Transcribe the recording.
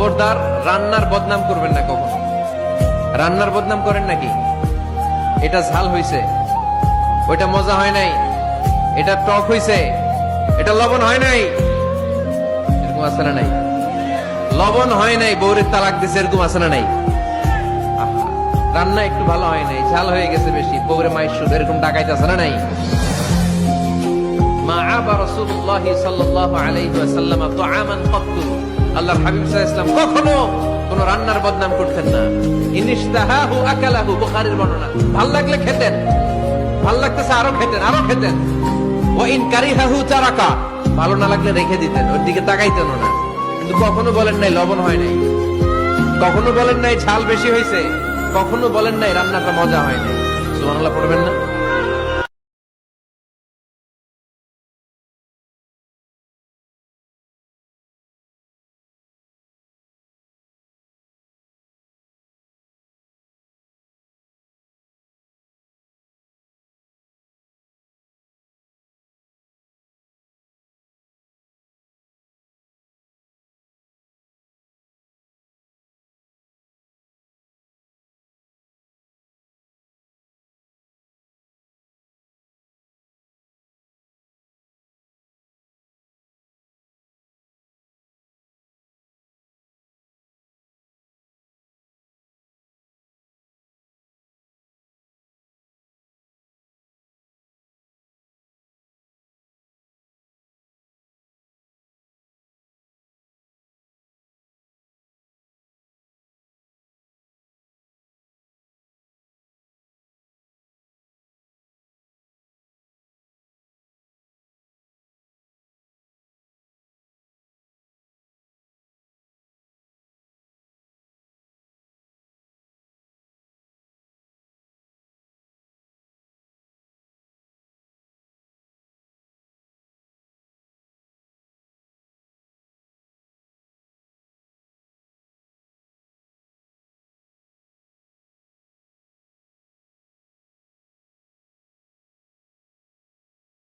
খবরদার রান্নার বদনাম করবেন না কখনো। রান্নার বদনাম করেন নাকি? এটা ঝাল হইছে, ওইটা মজা হয় নাই, এটা টক হইছে, এটা লবণ হয় নাই, এরকম আছে না নাই? লবণ হয় নাই, বউরের তালাক দিছে, এরকম আছে না নাই? আহা, রান্না একটু ভালো হয় নাই, ঝাল হয়ে গেছে বেশি, বউরে মায়ের শুধু, এরকম ডাকাইতে আছে না নাই? মা আবা রাসূলুল্লাহ সাল্লাল্লাহু আলাইহি ওয়াসাল্লাম তুআমান ক্বাত্তু, আল্লাহর হাবিব সাল্লাল্লাহু আলাইহি ওয়াসাল্লাম কখনো কোন রান্নার বদনাম করতেন না। ইনিশতাহাহু আকালাহু, বুখারীর বর্ণনা। ভাল লাগলে খেতেন, ভাল লাগতেছে আরো খেতেন, আরো খেতেন। ওয়া ইন কারিহাহু তারাকা, ভালো না লাগলে রেখে দিতেন, ওর দিকে তাকাইতেন না। কিন্তু কখনো বলেন নাই লবণ হয় নাই, কখনো বলেন নাই ঝাল বেশি হয়েছে, কখনো বলেন নাই রান্নাটা মজা হয় নাই। সুবহানাল্লাহ পড়বেন না?